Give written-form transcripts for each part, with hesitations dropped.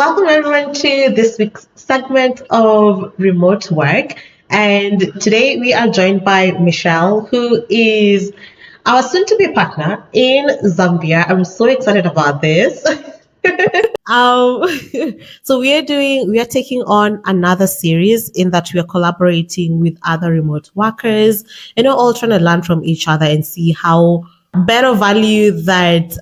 welcome everyone to this week's segment of remote work. And today we are joined by Michelle, who is our soon to be partner in Zambia. I'm so excited about this. Um, so we are taking on another series in that we are collaborating with other remote workers, all trying to learn from each other and see how better value that,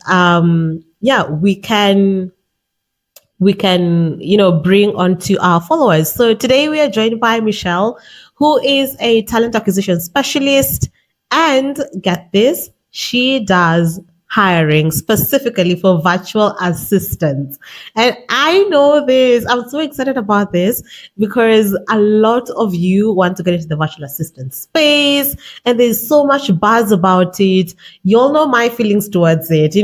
we can bring onto our followers. So today we are joined by Michelle, who is a talent acquisition specialist, and get this, she does hiring specifically for virtual assistants. And I know this, I'm so excited about this because a lot of you want to get into the virtual assistant space and there's so much buzz about it. You all know my feelings towards it.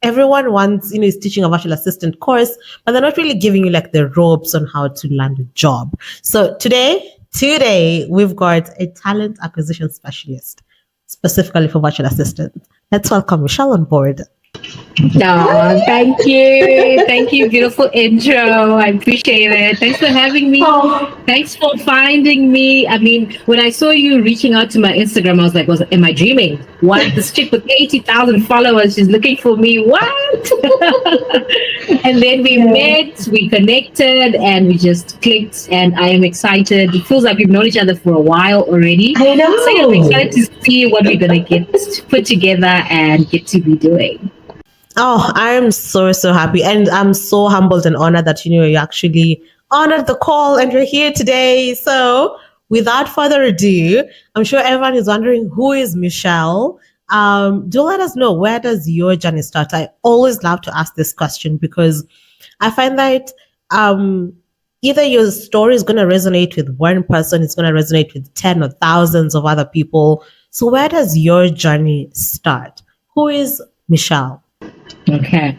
Everyone wants, is teaching a virtual assistant course, but they're not really giving you like the ropes on how to land a job. So today we've got a talent acquisition specialist specifically for virtual assistants. Let's welcome Michelle on board. No, thank you. Thank you. Beautiful intro. I appreciate it. Thanks for having me. Thanks for finding me. I mean, when I saw you reaching out to my Instagram, I was like, am I dreaming? What? This chick with 80,000 followers, she's looking for me. What? And then we met, we connected, and we just clicked. And I am excited. It feels like we've known each other for a while already. I know. So I'm excited to see what we're going to get put together and get to be doing. Oh, I'm so happy, and I'm so humbled and honored that you actually honored the call and you're here today. So without further ado, I'm sure everyone is wondering, who is Michelle? Do let us know, where does your journey start? I always love to ask this question because I find that either your story is going to resonate with one person, it's going to resonate with 10 or thousands of other people. So where does your journey start? Who is Michelle? Okay.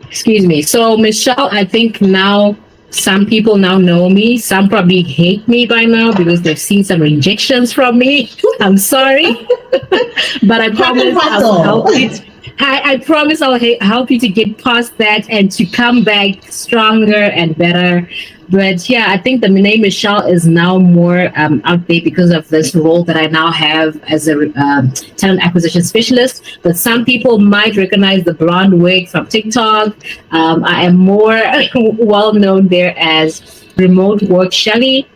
Excuse me. So Michelle, I think now some people now know me. Some probably hate me by now because they've seen some rejections from me. I'm sorry. But I promise I'll help you. I promise I'll help you to get past that and to come back stronger and better. But yeah, I think the name Michelle is now more out there because of this role that I now have as a talent acquisition specialist. But some people might recognize the blonde wig from TikTok. I am more well known there as Remote Work Shelly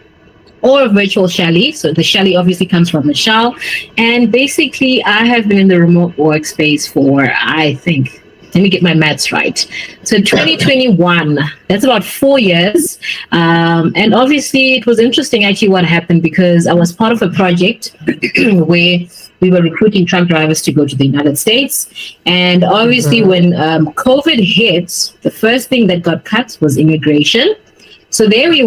or Virtual Shelly. So the Shelly obviously comes from Michelle. And basically, I have been in the remote work space for, I think, let me get my maths right. So 2021, that's about 4 years. And obviously it was interesting actually what happened because I was part of a project where we were recruiting truck drivers to go to the United States. And obviously when COVID hit, the first thing that got cut was immigration. So there we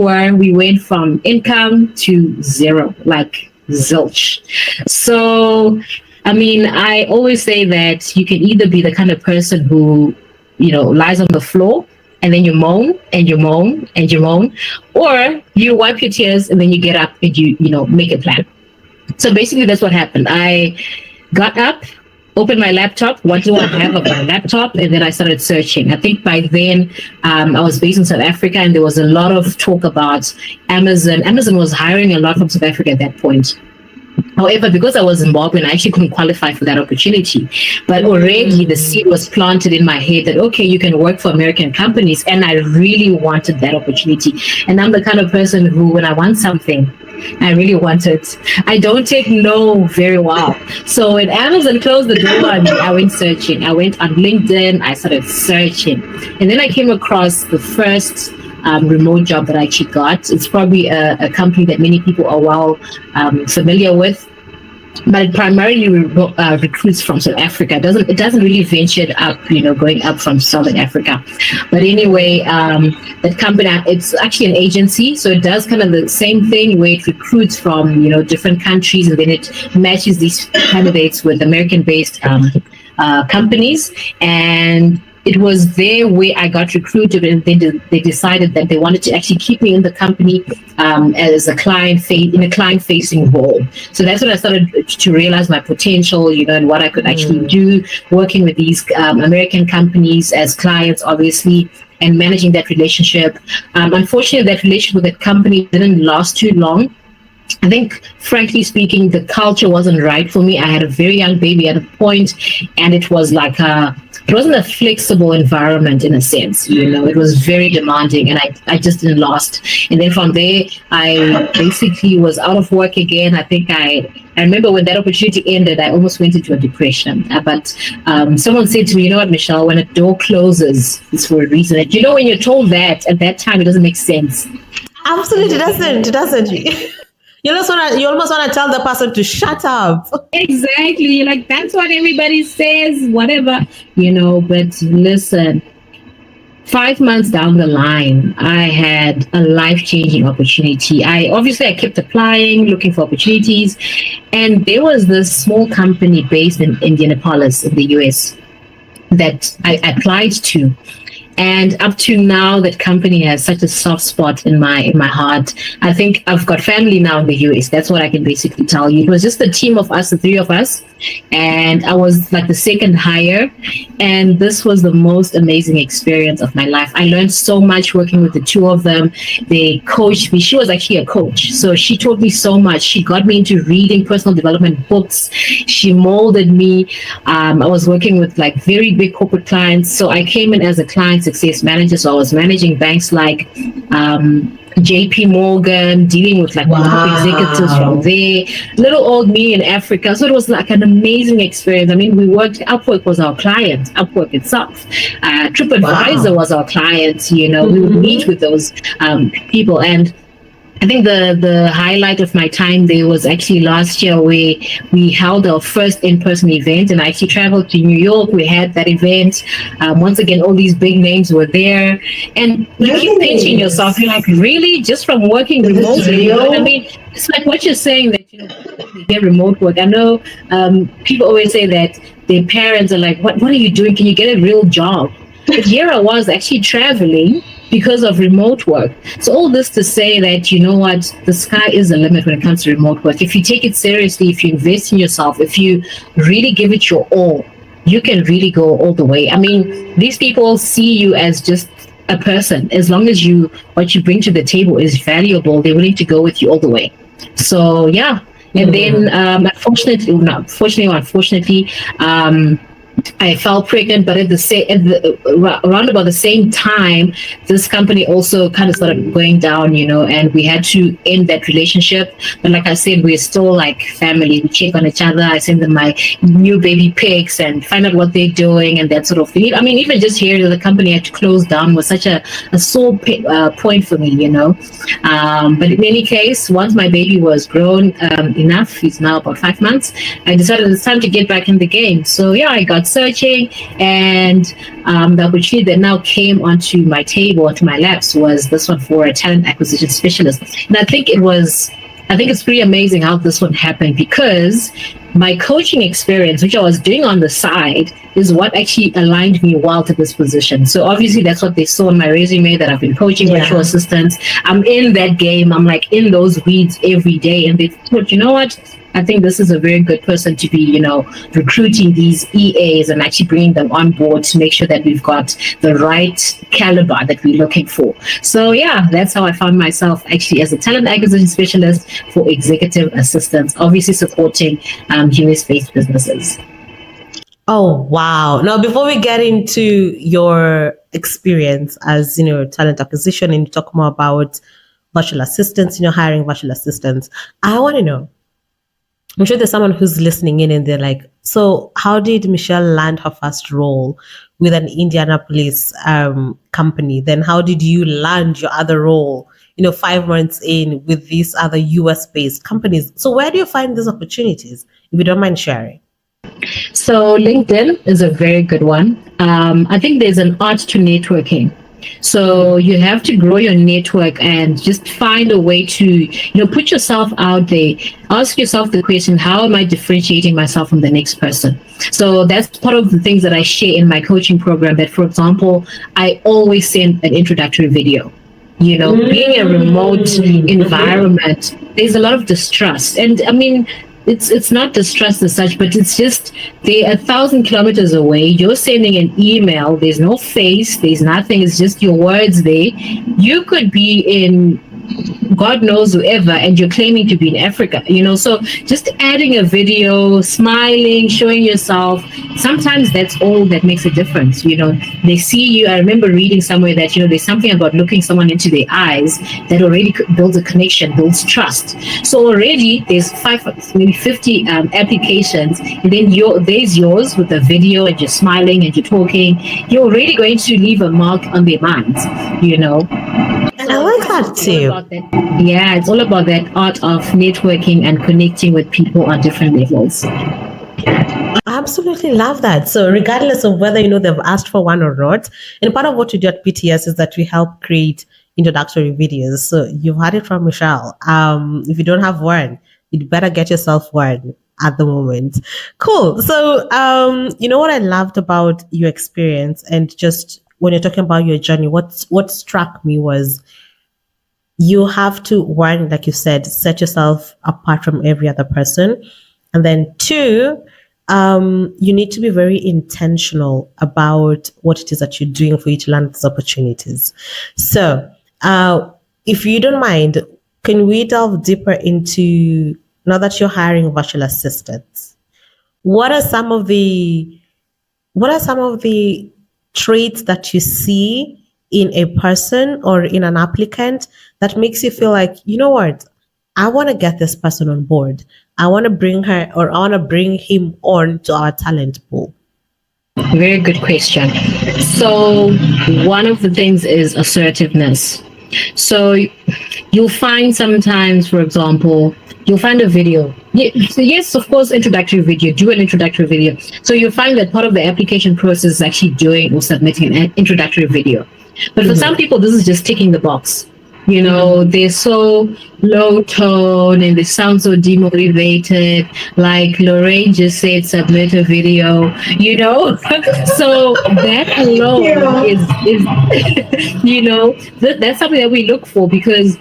went from income to zero, like zilch. So I mean, I always say that you can either be the kind of person who, lies on the floor and then you moan and you moan and you moan, or you wipe your tears and then you get up and you make a plan. So basically that's what happened. I got up, opened my laptop. What do I have on my laptop? And then I started searching. I think by then I was based in South Africa and there was a lot of talk about Amazon. Amazon was hiring a lot from South Africa at that point. However, because I was Zimbabwean, I actually couldn't qualify for that opportunity. But already the seed was planted in my head that, okay, you can work for American companies. And I really wanted that opportunity. And I'm the kind of person who, when I want something, I really want it. I don't take no very well. So when Amazon closed the door on me, I went searching. I went on LinkedIn. I started searching. And then I came across the first remote job that I actually got. It's probably a company that many people are well familiar with, but it primarily recruits from South Africa. It doesn't really venture up, going up from Southern Africa. But anyway, that company, it's actually an agency, so it does kind of the same thing where it recruits from different countries, and then it matches these candidates with American-based companies. And it was there where I got recruited, and then they decided that they wanted to actually keep me in the company as a client-facing role. So that's when I started to realize my potential, and what I could actually do, working with these American companies as clients, obviously, and managing that relationship. Unfortunately, that relationship with that company didn't last too long. I think, frankly speaking, the culture wasn't right for me. I had a very young baby at a point, and it was like it wasn't a flexible environment in a sense. It was very demanding, and I just didn't last. And then from there, I basically was out of work again. I think I remember when that opportunity ended, I almost went into a depression. But someone said to me, you know what, Michelle, when a door closes, it's for a reason. And when you're told that at that time, it doesn't make sense. Absolutely doesn't. It doesn't. You almost want to tell the person to shut up. Exactly. You're like, that's what everybody says, whatever, but listen, 5 months down the line, I had a life-changing opportunity. I kept applying, looking for opportunities. And there was this small company based in Indianapolis in the US that I applied to. And up to now, that company has such a soft spot in my heart. I think I've got family now in the US. That's what I can basically tell you. It was just a team of us, the three of us, and I was like the second hire. And this was the most amazing experience of my life. I learned so much working with the two of them. They coached me. She was actually a coach, so she taught me so much. She got me into reading personal development books. She molded me. I was working with like very big corporate clients, so I came in as a client success manager. So I was managing banks like JP Morgan, dealing with like top executives from there, little old me in Africa. So it was like an amazing experience. I mean, Upwork was our client, Upwork itself. TripAdvisor was our client. We would meet with those people. And I think the highlight of my time there was actually last year where we held our first in-person event, and I actually traveled to New York. We had that event. Once again, all these big names were there. And you keep thinking yourself, you're like, really? Just from working remotely? I mean, it's like what you're saying that, they get remote work. I know people always say that their parents are like, what are you doing? Can you get a real job? But here I was actually traveling because of remote work. So all this to say that, the sky is the limit when it comes to remote work. If you take it seriously, if you invest in yourself, if you really give it your all, you can really go all the way. I mean, these people see you as just a person. As long as what you bring to the table is valuable, they're willing to go with you all the way. So, yeah. And then, unfortunately, I fell pregnant, but around about the same time, this company also kind of started going down, and we had to end that relationship. But like I said, we're still like family. We check on each other. I send them my new baby pics and find out what they're doing and that sort of thing. I mean, even just hearing that the company had to close down was such a sore point for me, But in any case, once my baby was grown enough, he's now about 5 months, I decided it's time to get back in the game. So yeah, I got searching, and the opportunity that now came onto my table, onto my laps, was this one for a talent acquisition specialist. And I think it's pretty amazing how this one happened, because my coaching experience, which I was doing on the side, is what actually aligned me well to this position. So obviously that's what they saw in my resume, that I've been coaching virtual assistants. I'm in that game. I'm like in those weeds every day. And they thought, you know what? I think this is a very good person to be, recruiting these EAs and actually bringing them on board to make sure that we've got the right caliber that we're looking for. So yeah, that's how I found myself actually as a talent acquisition specialist for executive assistants, obviously supporting US-based businesses. Oh, wow. Now, before we get into your experience as, talent acquisition, and talk more about virtual assistants, hiring virtual assistants, I want to know, I'm sure there's someone who's listening in and they're like, so how did Michelle land her first role with an Indianapolis company? Then how did you land your other role, 5 months in with these other US-based companies? So where do you find these opportunities, if you don't mind sharing? So LinkedIn is a very good one. I think there's an art to networking. So you have to grow your network and just find a way to, put yourself out there. Ask yourself the question, how am I differentiating myself from the next person? So that's part of the things that I share in my coaching program, that, for example, I always send an introductory video. Being a remote environment, there's a lot of distrust. And I mean, it's not distrust as such, but it's just they're 1,000 kilometers away. You're sending an email. There's no face. There's nothing. It's just your words there. You could be in God knows whoever, and you're claiming to be in Africa, so just adding a video, smiling, showing yourself, sometimes that's all that makes a difference. They see you. I remember reading somewhere that there's something about looking someone into their eyes that already builds a connection, builds trust. So already there's 50 applications, and then there's yours with a video, and you're smiling and you're talking. You're already going to leave a mark on their minds. And I like that too. Yeah, it's all about that art of networking and connecting with people on different levels. I absolutely love that. So regardless of whether they've asked for one or not, and part of what we do at PTS is that we help create introductory videos. So you've heard it from Michelle. If you don't have one, you'd better get yourself one at the moment. Cool. So what I loved about your experience, and just when you're talking about your journey, what struck me was you have to, one, like you said, set yourself apart from every other person. And then two, you need to be very intentional about what it is that you're doing for you to land these opportunities. So if you don't mind, can we delve deeper into, now that you're hiring virtual assistants, what are some of the traits that you see in a person or in an applicant that makes you feel like, what, I want to get this person on board. I want to bring her, or I want to bring him on to our talent pool? Very good question. So one of the things is assertiveness. So you'll find sometimes, for example, you'll find a video. Yes, of course, introductory video. Do an introductory video. So you'll find that part of the application process is actually doing or submitting an introductory video. But for some people, this is just ticking the box. They're so low tone and they sound so demotivated. Like Lorraine just said, submit a video, So that alone is that's something that we look for, because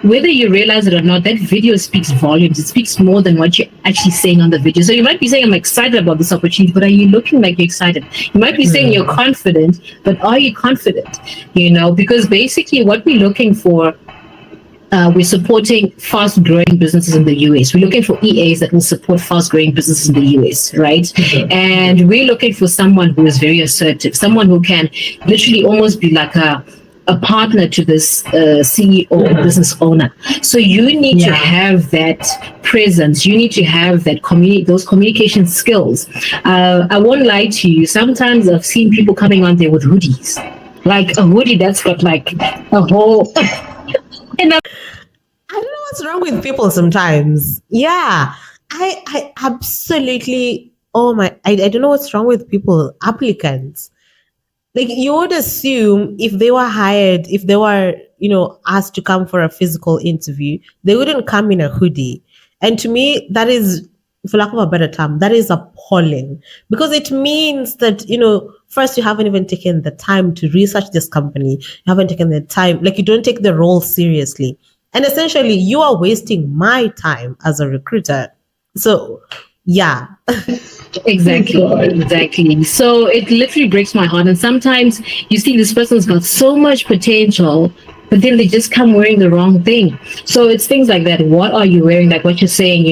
whether you realize it or not, that video speaks volumes. It speaks more than what you're actually saying on the video. So you might be saying, I'm excited about this opportunity, but are you looking like you're excited? You might be saying you're confident, but are you confident? Because basically what we're looking for, we're supporting fast-growing businesses in the US. We're looking for EAs that will support fast-growing businesses in the US, right? And we're looking for someone who is very assertive, someone who can literally almost be like a partner to this CEO or business owner. So you need to have that presence. You need to have that those communication skills. I won't lie to you. Sometimes I've seen people coming on there with hoodies, like a hoodie that's got like a whole. I don't know what's wrong with people sometimes. Yeah, I absolutely. I don't know what's wrong with people, applicants. Like, you would assume if they were hired, if they were, asked to come for a physical interview, they wouldn't come in a hoodie. And to me, that is, for lack of a better term, that is appalling, because it means that, first, you haven't even taken the time to research this company. You haven't taken the time, like, you don't take the role seriously. And essentially, you are wasting my time as a recruiter. So, yeah. Exactly. So it literally breaks my heart. And sometimes you see this person's got so much potential, but then they just come wearing the wrong thing. So it's things like that. What are you wearing? Like what you're saying,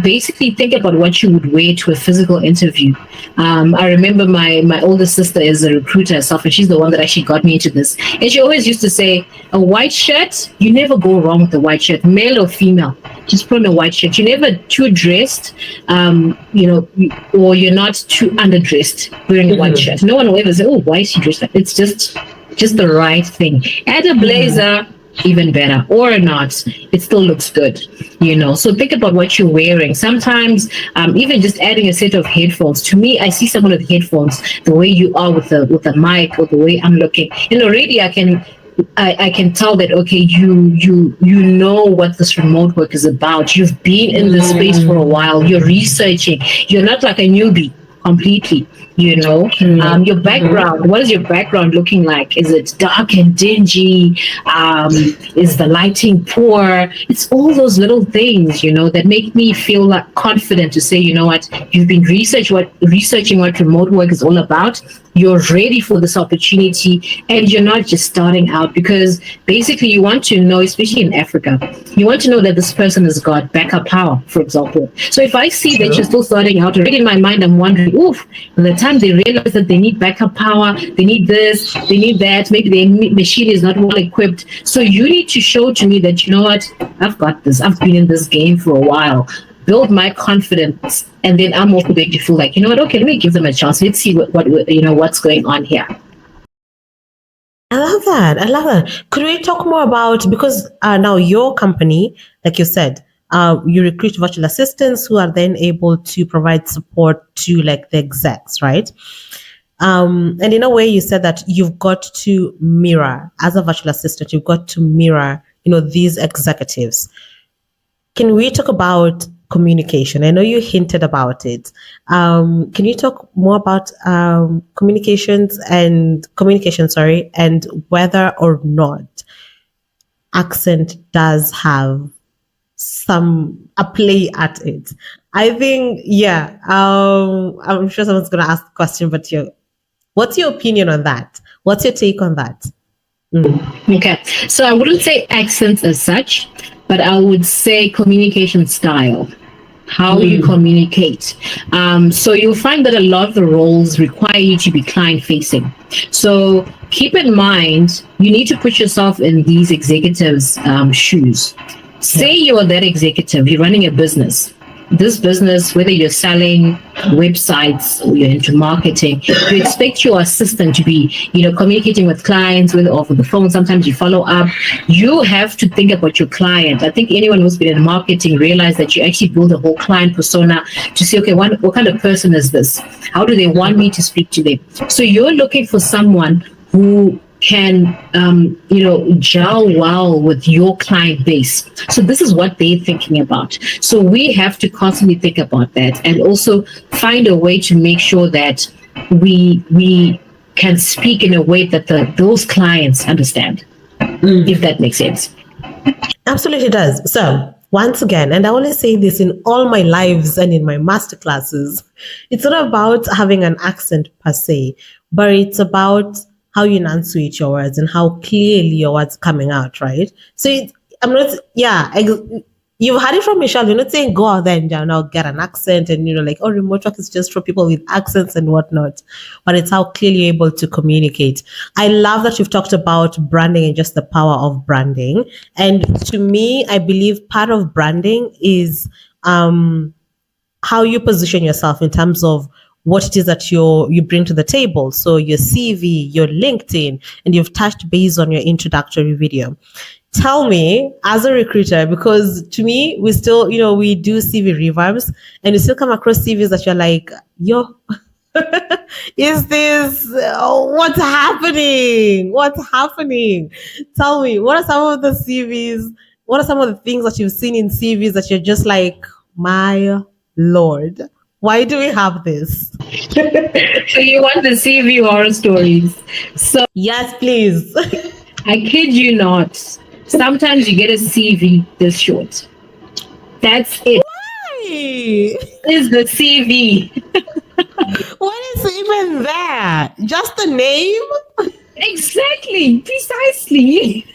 basically think about what you would wear to a physical interview. I remember my older sister is a recruiter herself, and she's the one that actually got me into this. And she always used to say, a white shirt, you never go wrong with a white shirt, male or female. Just put on a white shirt. You're never too dressed, or you're not too underdressed wearing a white shirt. No one will ever say, oh, why is she dressed like that? It's just the right thing. Add a blazer, even better, or not, it still looks good, So think about what you're wearing. Sometimes even just adding a set of headphones. To me, I see someone with headphones, the way you are with the mic, or the way I'm looking, and already I can tell that, okay, you know what this remote work is about. You've been in this space for a while. You're researching. You're not like a newbie completely. Your background, what is your background looking like? Is it dark and dingy? Is the lighting poor? It's all those little things, that make me feel like confident to say, what, you've been researching what remote work is all about. You're ready for this opportunity, and you're not just starting out, because basically you want to know, especially in Africa, you want to know that this person has got backup power, for example. So if I see that you're still starting out, already in my mind, I'm wondering, by the time they realize that they need backup power, they need this, they need that, maybe their machine is not well equipped. So you need to show to me that, what, I've got this. I've been in this game for a while. Build my confidence, and then I'm also going to feel like, what, okay, let me give them a chance. Let's see what's going on here. I love that. Could we talk more about, because now your company, like you said, you recruit virtual assistants who are then able to provide support to like the execs, right? And in a way, you said that you've got to mirror, as a virtual assistant, you've got to mirror, these executives. Can we talk about communication? I know you hinted about it. Can you talk more about communication, and whether or not accent does have a play at it? I think, I'm sure someone's going to ask the question, but what's your opinion on that? What's your take on that? Okay, so I wouldn't say accents as such, but I would say communication style. How you communicate. So you'll find that a lot of the roles require you to be client facing. So keep in mind, you need to put yourself in these executives' shoes. Say you're that executive, you're running a business. This business, whether you're selling websites or you're into marketing, you expect your assistant to be, communicating with clients, whether over the phone. Sometimes you follow up. You have to think about your client. I think anyone who's been in marketing realize that you actually build a whole client persona to say, okay, what kind of person is this? How do they want me to speak to them? So you're looking for someone who can gel well with your client base. So this is what they're thinking about. So we have to constantly think about that, and also find a way to make sure that we can speak in a way that those clients understand, if that makes sense. Absolutely does. So once again, and I always say this in all my lives and in my masterclasses, it's not about having an accent per se, but it's about how you enunciate your words and how clearly your words coming out, right? So you've had it from Michelle. You're not saying go out there and now get an accent and remote work is just for people with accents and whatnot, but it's how clearly you're able to communicate. I love that you've talked about branding and just the power of branding. And to me, I believe part of branding is how you position yourself in terms of what it is that you bring to the table. So your CV, your LinkedIn, and you've touched base on your introductory video. Tell me, as a recruiter, because to me, we still, we do CV revamps, and you still come across CVs that you're like, is this, what's happening? What's happening? Tell me, what are some of the CVs? What are some of the things that you've seen in CVs that you're just like, my Lord? Why do we have this? So you want the CV horror stories? So yes, please. I kid you not. Sometimes you get a CV this short. That's it. Why? Is the CV? What is even that? Just the name? Exactly. Precisely.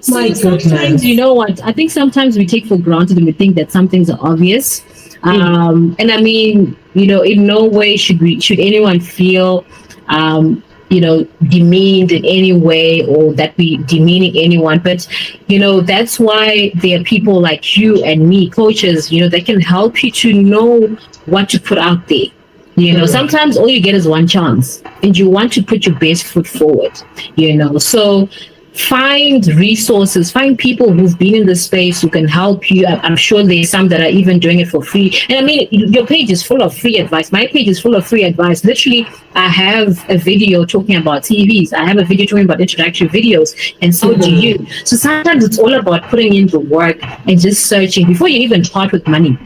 My sometimes, goodness. you know what? I think sometimes we take for granted and we think that some things are obvious. And I mean, in no way should anyone feel, demeaned in any way, or that we demeaning anyone. But, that's why there are people like you and me, coaches, that can help you to know what to put out there. Sometimes all you get is one chance, and you want to put your best foot forward, so find resources, find people who've been in the space who can help you. I'm sure there's some that are even doing it for free. And I mean, your page is full of free advice. My page is full of free advice. Literally, I have a video talking about TVs. I have a video talking about introductory videos, and so do you. So sometimes it's all about putting in the work and just searching before you even part with money.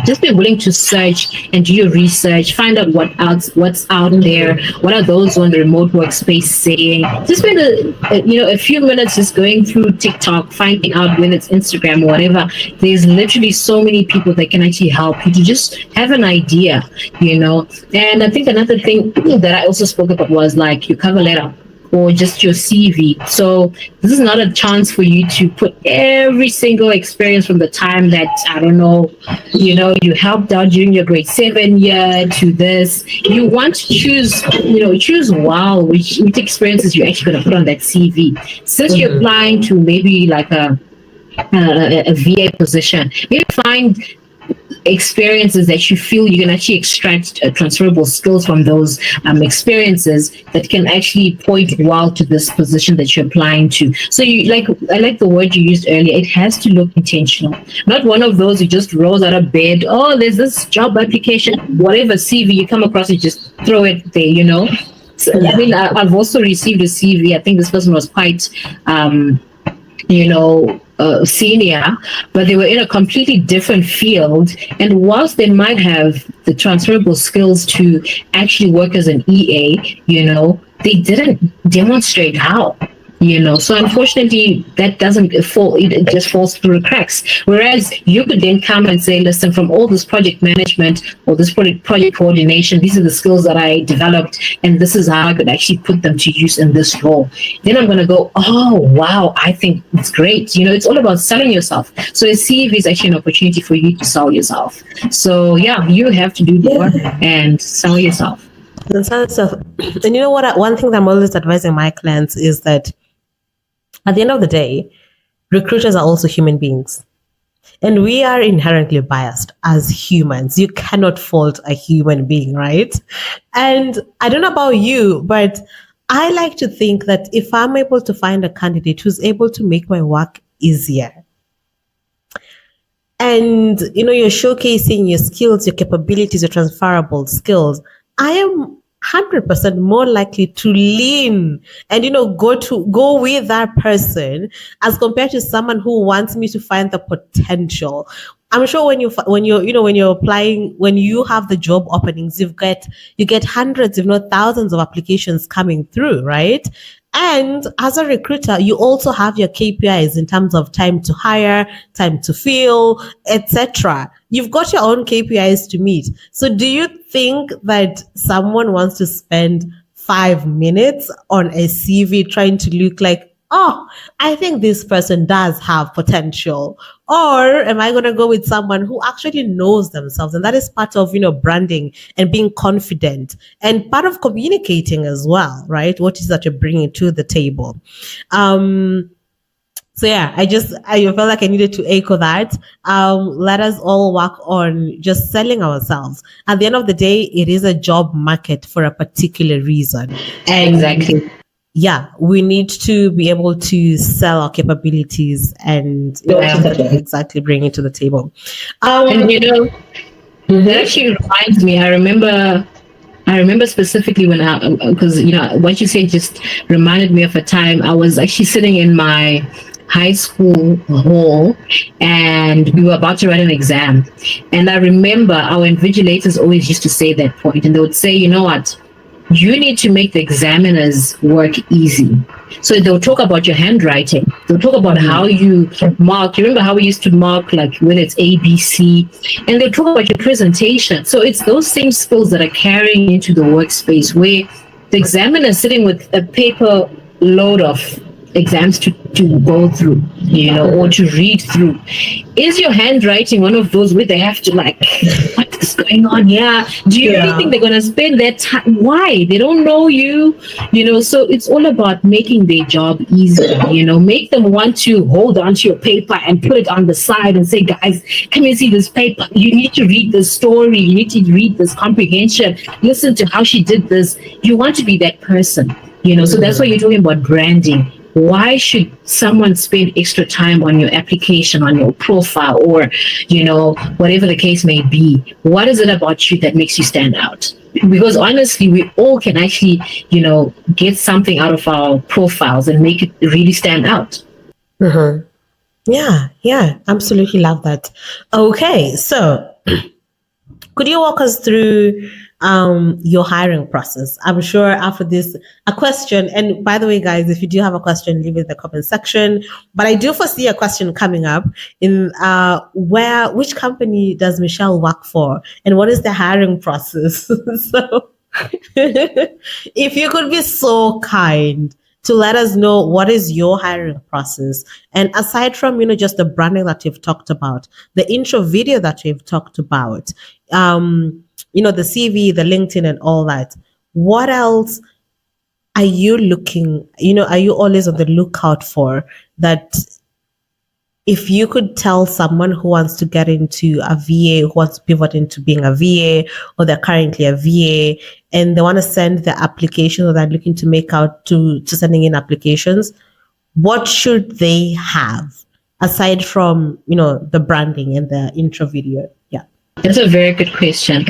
just be willing to search and do your research, find out what's out there, what are those on the remote workspace saying. Just spend a few minutes just going through TikTok, finding out whether it's Instagram or whatever. There's literally so many people that can actually help you to just have an idea, And I think another thing that I also spoke about was like your cover letter or just your CV. So this is not a chance for you to put every single experience from the time that, I don't know, you helped out during your grade 7 year to this. You want to choose which experiences you're actually going to put on that CV. Since you're applying to maybe like a VA position, maybe find experiences that you feel you can actually extract transferable skills from those experiences that can actually point well to this position that you're applying to. So I like the word you used earlier. It has to look intentional, not one of those you just rose out of bed. Oh, there's this job application, whatever CV you come across, you just throw it there. So, yeah. I mean, I've also received a CV. I think this person was quite, senior, but they were in a completely different field. And whilst they might have the transferable skills to actually work as an EA, they didn't demonstrate how. So unfortunately, that doesn't fall, it just falls through the cracks. Whereas you could then come and say, listen, from all this project management or this project coordination, these are the skills that I developed, and this is how I could actually put them to use in this role. Then I'm going to go, oh, wow, I think it's great. It's all about selling yourself. So a CV is actually an opportunity for you to sell yourself. So yeah, you have to do the work and sell yourself. And you know what? One thing that I'm always advising my clients is that at the end of the day, recruiters are also human beings. And we are inherently biased as humans. You cannot fault a human being, right? And I don't know about you, but I like to think that if I'm able to find a candidate who's able to make my work easier, and you're showcasing your skills, your capabilities, your transferable skills, I am 100% more likely to lean and go with that person as compared to someone who wants me to find the potential. I'm sure when you're applying, when you have the job openings, you get hundreds, if not thousands, of applications coming through, right? And as a recruiter, you also have your KPIs in terms of time to hire, time to fill, etc. You've got your own KPIs to meet. So do you think that someone wants to spend 5 minutes on a CV trying to look like, oh, I think this person does have potential? Or am I going to go with someone who actually knows themselves? And that is part of, you and being confident and part of communicating as well, right? What is that you're bringing to the table? So yeah, I felt like I needed to echo that. Let us all work on just selling ourselves. At the end of the day, it is a job market for a particular reason. Exactly. Yeah, we need to be able to sell our capabilities and exactly bring it to the table. And that actually reminds me. I remember specifically when because what you said just reminded me of a time I was actually sitting in my high school hall and we were about to write an exam. And I remember our invigilators always used to say that point, and they would say, you know what? You need to make the examiners work easy. So they'll talk about your handwriting. They'll talk about how you mark. You remember how we used to mark, like whether it's A, B, C, and they'll talk about your presentation. So it's those same skills that are carrying into the workspace where the examiner is sitting with a paper load of exams to go through, or to read through. Is your handwriting one of those where they have to what is going on here? Do you really think they're going to spend their time? Why? They don't know you, so it's all about making their job easier, make them want to hold on to your paper and put it on the side and say, guys, come and see this paper. You need to read this story. You need to read this comprehension. Listen to how she did this. You want to be that person, so that's why you're talking about branding. Why should someone spend extra time on your application, on your profile, or, whatever the case may be? What is it about you that makes you stand out? Because honestly, we all can actually, get something out of our profiles and make it really stand out. Mm-hmm. Yeah, absolutely love that. Okay, so Could you walk us through your hiring process? I'm sure after this, a question, and by the way, guys, if you do have a question, leave it in the comment section. But I do foresee a question coming up in which company does Michelle work for, and what is the hiring process? So, if you could be so kind to let us know what is your hiring process. And aside from, just the branding that you've talked about, the intro video that you've talked about, the CV, the LinkedIn and all that, what else are you looking, are you always on the lookout for that? If you could tell someone who wants to get into a VA, who wants to pivot into being a VA, or they're currently a VA, and they want to send their application, or they're looking to make out to sending in applications, what should they have aside from, the branding and the intro video? Yeah. That's a very good question.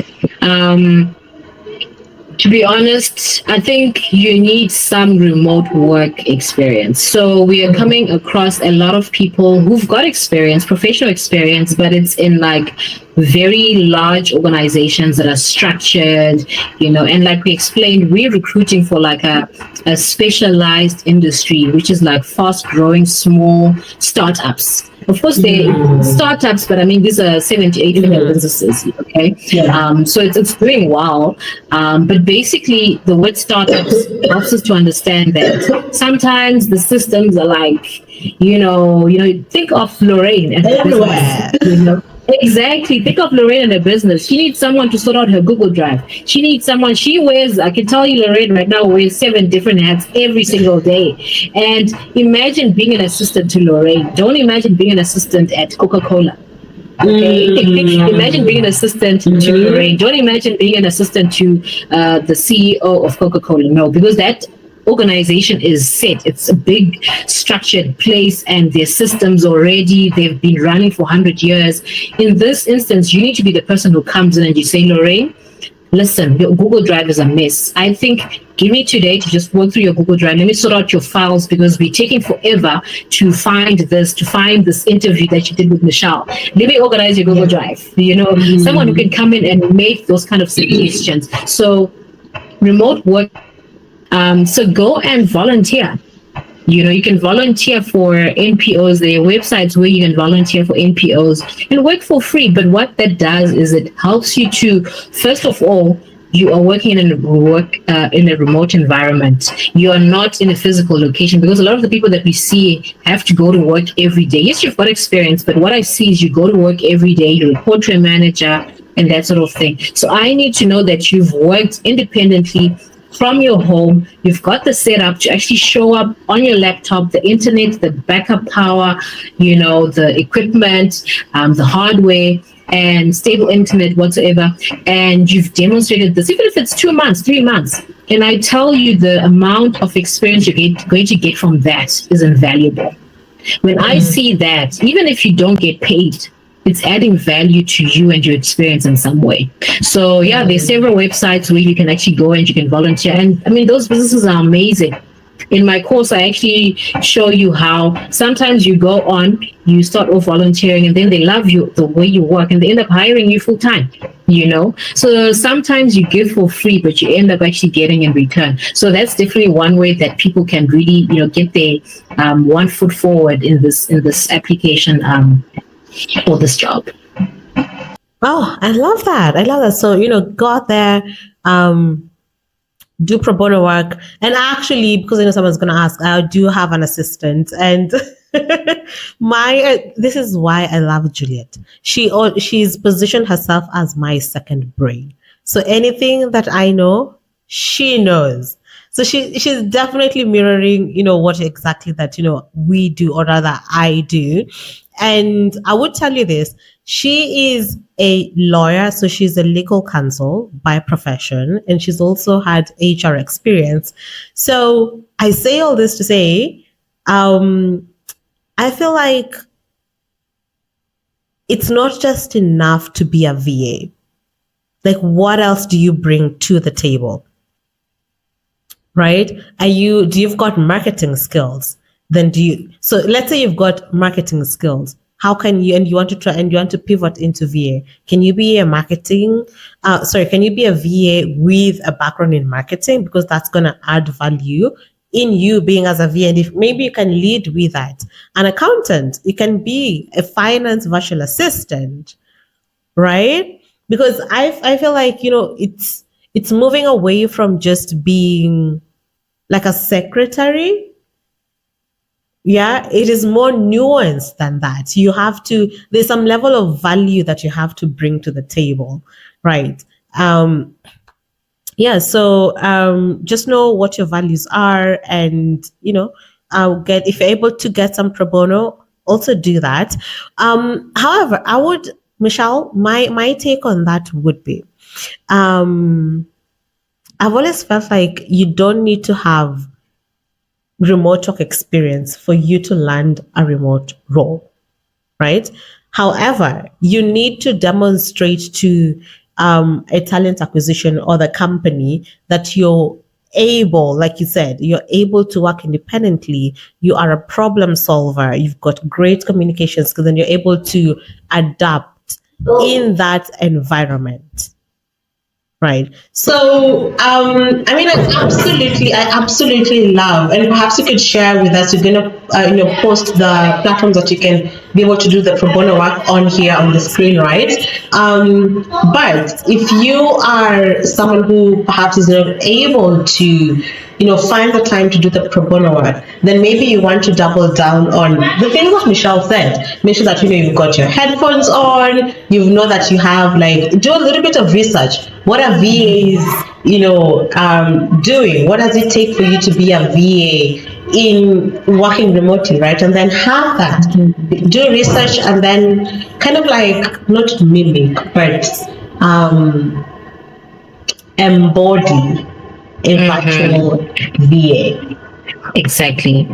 To be honest, I think you need some remote work experience. So we are coming across a lot of people who've got experience, professional experience, but it's in like very large organizations that are structured, and like we explained, we're recruiting for like a specialized industry, which is like fast growing small startups. Of course, they startups, but I mean, these are 7 to 8 figure businesses. Okay. Yeah. So it's doing well. But basically the word startups helps us to understand that sometimes the systems are like, think of Lorraine and everywhere. Business, Exactly. Think of Lorraine and her business. She needs someone to sort out her Google Drive. She needs someone. She wears, I can tell you, Lorraine right now wears 7 different hats every single day. And imagine being an assistant to Lorraine. Don't imagine being an assistant at Coca-Cola. Okay. Imagine being an assistant to Lorraine. Don't imagine being an assistant to the CEO of Coca-Cola. No, because that organization is set. It's a big structured place and their systems already, they've been running for 100 years. In this instance, you need to be the person who comes in and you say, Lorraine, listen, your Google Drive is a mess. I think give me today to just work through your Google Drive. Let me sort out your files because we're taking forever to find this interview that you did with Michelle. Let me organize your Google Drive. Someone who can come in and make those kind of suggestions. So remote work. So go and volunteer. You can volunteer for NPOs. There are websites where you can volunteer for NPOs and work for free. But what that does is it helps you to, first of all, you are working in a remote environment. You are not in a physical location because a lot of the people that we see have to go to work every day. Yes, you've got experience, but what I see is you go to work every day, you report to a manager and that sort of thing. So I need to know that you've worked independently from your home. You've got the setup to actually show up on your laptop, the internet, the backup power, the equipment, the hardware, and stable internet whatsoever. And you've demonstrated this, even if it's 2 months, 3 months. And I tell you, the amount of experience you're going to get from that is invaluable. When I see that, even if you don't get paid, it's adding value to you and your experience in some way. So yeah, there's several websites where you can actually go and you can volunteer. And I mean, those businesses are amazing. In my course, I actually show you how sometimes you go on, you start off volunteering, and then they love you, the way you work, and they end up hiring you full time, So sometimes you give for free, but you end up actually getting in return. So that's definitely one way that people can really, get their one foot forward in this application for this job. Oh, I love that. So, go out there, do pro bono work. And actually, because I know someone's going to ask, I do have an assistant, and this is why I love Juliet. She's positioned herself as my second brain. So anything that I know, she knows. So she's definitely mirroring, what exactly that, we do, or rather I do. And I would tell you this, she is a lawyer, so she's a legal counsel by profession, and she's also had HR experience. So I say all this to say, I feel like it's not just enough to be a VA. Like, what else do you bring to the table? Right? You've got marketing skills. So let's say you've got marketing skills. how can you, and you want to try, and you want to pivot into VA, can you be a marketing, can you be a VA with a background in marketing? Because that's going to add value in you being as a VA. And if maybe you can lead with that. An accountant, you can be a finance virtual assistant, right? Because I feel like, it's moving away from just being like a secretary. Yeah, it is more nuanced than that. There's some level of value that you have to bring to the table, right? Just know what your values are, and if you're able to get some pro bono, also do that. However, Michelle, my take on that would be, I've always felt like you don't need to have remote work experience for you to land a remote role, right? However, you need to demonstrate to a talent acquisition or the company that you're able, like you said, you're able to work independently. You are a problem solver. You've got great communication skills, and you're able to adapt in that environment. Right. So, I absolutely love, and perhaps you could share with us. You're going to, post the platforms that you can be able to do the pro bono work on here on the screen, right? But if you are someone who perhaps is not able to, find the time to do the pro bono work, then maybe you want to double down on the things that Michelle said. Make sure that, you've got your headphones on, you know that you have, do a little bit of research. What are VAs, doing? What does it take for you to be a VA in working remotely, right? And then have that, do research, and then kind of not mimic, but embody a virtual VA. Exactly.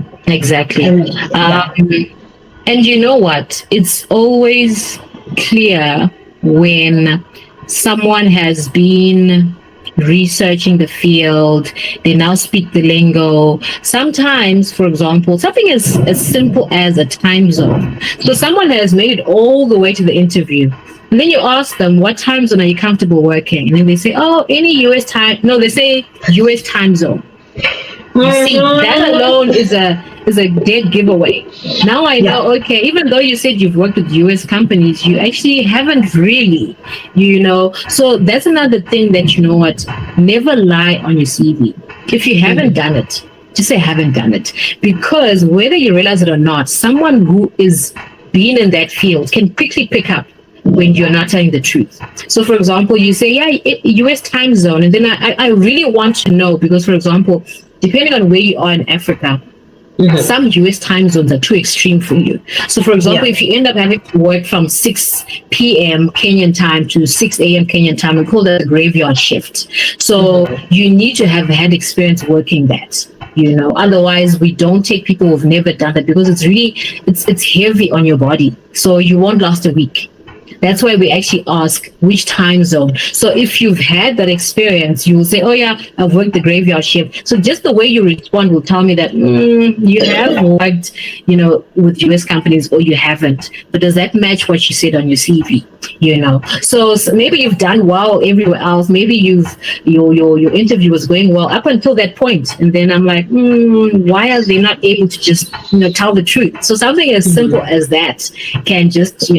And you know what? It's always clear when someone has been researching the field, they now speak the lingo. Sometimes, for example, something as simple as a time zone. So someone has made it all the way to the interview, and then you ask them, what time zone are you comfortable working? And then they say, oh, any US time. No, they say US time zone. You see, that alone is a dead giveaway. Now I know, okay, even though you said you've worked with US companies, you actually haven't really, So that's another thing that, never lie on your CV. If you haven't done it, just say haven't done it. Because whether you realize it or not, someone who is being in that field can quickly pick up when you're not telling the truth. So, for example, you say, US time zone. And then I really want to know, because, for example, depending on where you are in Africa, some US time zones are too extreme for you. So, for example, if you end up having to work from 6 p.m. Kenyan time to 6 a.m. Kenyan time, we call that a graveyard shift. So you need to have had experience working that. Otherwise we don't take people who've never done that, because it's really, it's heavy on your body. So you won't last a week. That's why we actually ask which time zone. So if you've had that experience, you will say, oh yeah, I've worked the graveyard shift. So just the way you respond will tell me that you have worked, with US companies, or you haven't. But does that match what you said on your CV? So maybe you've done well everywhere else. Maybe your interview was going well up until that point. And then I'm like, why are they not able to just, tell the truth? So something as simple as that can just,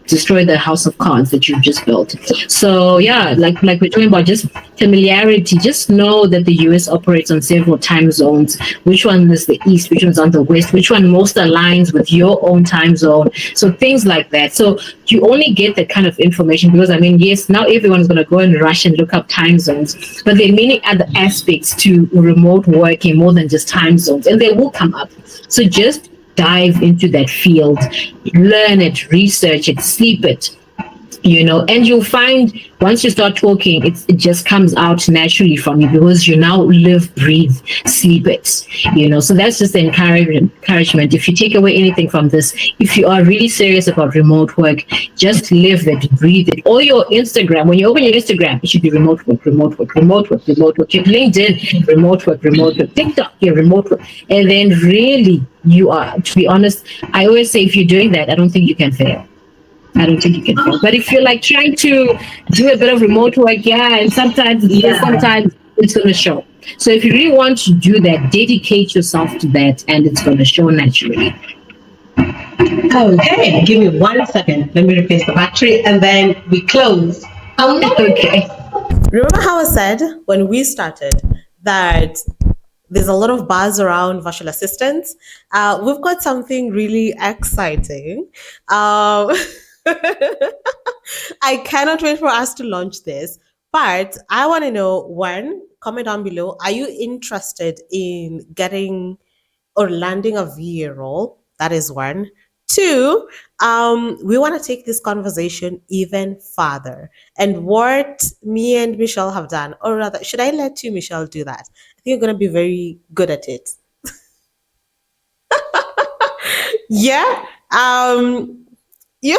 destroy the house of cards that you've just built. So like we're talking about, just familiarity. Just know that the US operates on several time zones. Which one is the east? Which one's on the west? Which one most aligns with your own time zone? So things like that. So you only get that kind of information because, yes, now everyone's going to go and rush and look up time zones, but there are many other aspects to remote working more than just time zones, and they will come up. So just dive into that field, learn it, research it, sleep it, And you'll find once you start talking, it just comes out naturally from you because you now live, breathe, sleep it. So that's just the encouragement. If you take away anything from this, if you are really serious about remote work, just live it, breathe it. Or your Instagram, when you open your Instagram, it should be remote work, remote work, remote work, remote work. Your LinkedIn, remote work, remote work. TikTok, remote work. And then really you are, to be honest, I always say if you're doing that, I don't think you can fail. I don't think you can fail. But if you're like trying to do a bit of remote work, and sometimes sometimes it's going to show. So if you really want to do that, dedicate yourself to that, and it's going to show naturally. Okay, give me 1 second. Let me replace the battery, and then we close. Okay. Remember how I said when we started that there's a lot of buzz around virtual assistants? We've got something really exciting. I cannot wait for us to launch this. But I want to know, one, comment down below. Are you interested in getting or landing a VA role? That is one. Two, we want to take this conversation even further. And what me and Michelle have done, or rather, should I let you, Michelle, do that? I think you're going to be very good at it. Yeah. Yeah.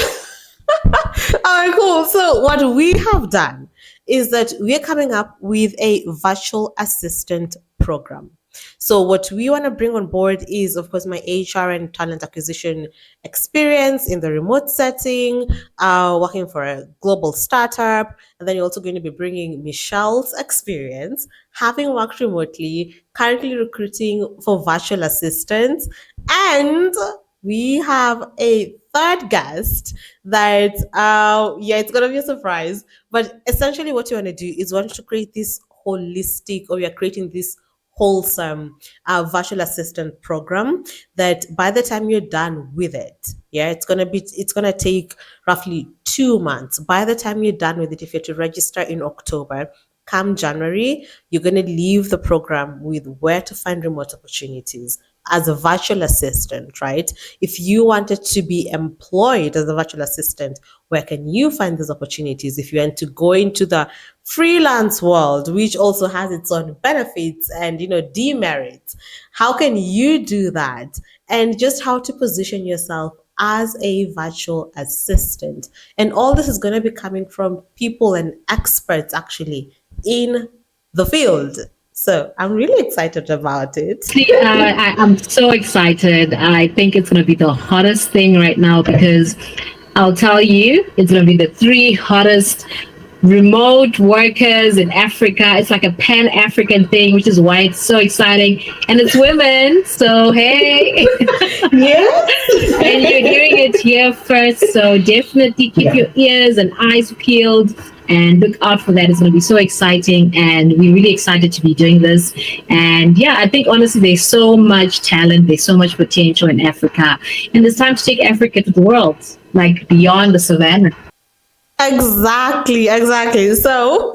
All right, cool. So what we have done is that we're coming up with a virtual assistant program. So what we want to bring on board is, of course, my HR and talent acquisition experience in the remote setting, working for a global startup, and then you're also going to be bringing Michelle's experience, having worked remotely, currently recruiting for virtual assistants, and we have a third guest that it's gonna be a surprise, but essentially what you want to do is want to create this holistic, or we are creating this wholesome virtual assistant program that by the time you're done with it, it's gonna take roughly 2 months. By the time you're done with it, if you're to register in October, come January, you're going to leave the program with where to find remote opportunities as a virtual assistant, right? If you wanted to be employed as a virtual assistant, where can you find those opportunities? If you want to go into the freelance world, which also has its own benefits and demerits, how can you do that? And just how to position yourself as a virtual assistant. And all this is going to be coming from people and experts actually in the field. So I'm really excited about it. I'm so excited. I think it's going to be the hottest thing right now because I'll tell you, it's going to be the 3 hottest remote workers in Africa. It's like a pan-African thing, which is why it's so exciting. And it's women. So, hey. Yes. And you're hearing it here first. So definitely keep your ears and eyes peeled and look out for that. It's going to be so exciting, and we're really excited to be doing this. And I think honestly there's so much talent, there's so much potential in Africa, and it's time to take Africa to the world, like beyond the savannah. Exactly. So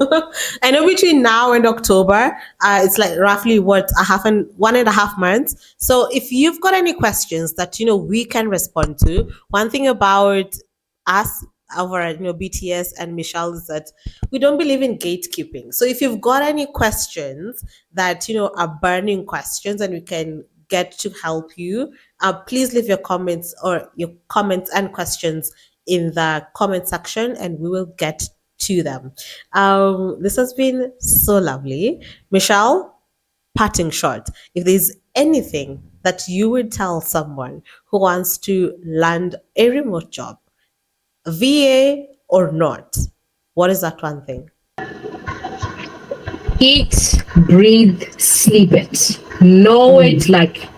I know between now and October, it's like roughly 1.5 months. So if you've got any questions that we can respond to, one thing about us over at BTS and Michelle is that we don't believe in gatekeeping. So if you've got any questions that are burning questions and we can get to help you, please leave your comments and questions in the comment section and we will get to them. This has been so lovely. Michelle, parting shot, if there's anything that you would tell someone who wants to land a remote job, VA or not, what is that one thing? Eat, breathe, sleep it. Know it like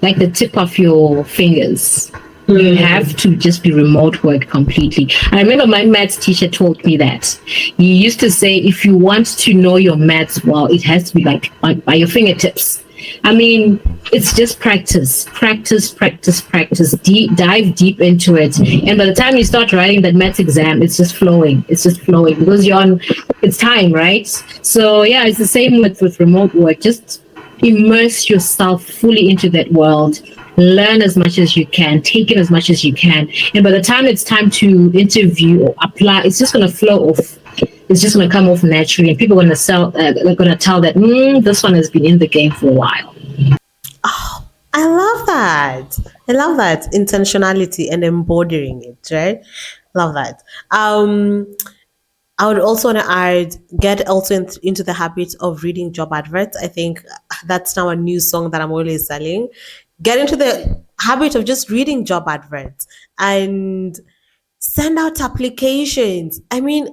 the tip of your fingers. You have to just be remote work completely. I remember my maths teacher told me that. He used to say, if you want to know your maths well, it has to be like by your fingertips. I mean, it's just practice. Dive deep into it. And by the time you start writing that maths exam, it's just flowing because it's time, right? So it's the same with remote work. Just immerse yourself fully into that world learn as much as you can, take in as much as you can. And by the time it's time to interview or apply, it's just going to flow off. It's just going to come off naturally. And people are going to they're going to tell that, this one has been in the game for a while. I love that. I love that intentionality and embodying it, right? Love that. I would also want to add, get also into the habit of reading job adverts. I think that's now a new song that I'm always selling. Get into the habit of just reading job adverts and send out applications. I mean,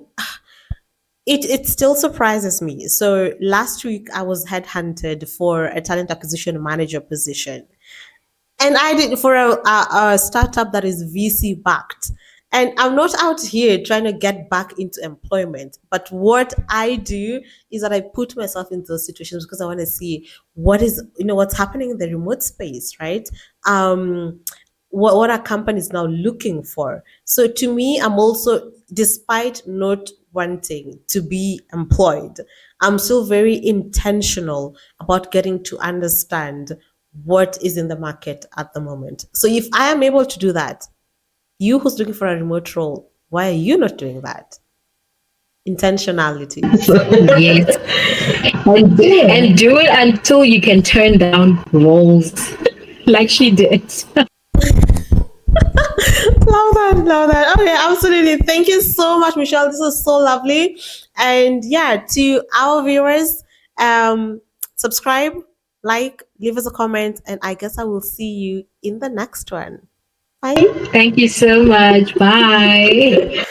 it still surprises me. So last week I was headhunted for a talent acquisition manager position. And I did for a startup that is VC backed. And I'm not out here trying to get back into employment. But what I do is that I put myself into those situations because I want to see what's happening in the remote space, right? What are companies now looking for? So to me, I'm also, despite not wanting to be employed, I'm still very intentional about getting to understand what is in the market at the moment. So if I am able to do that, you who's looking for a remote role, why are you not doing that? Intentionality. Yes. And do it until you can turn down roles like she did. Love that. Okay, absolutely. Thank you so much, Michelle. This was so lovely. And yeah, to our viewers, subscribe, like, leave us a comment, and I guess I will see you in the next one. Bye. Thank you so much. Bye.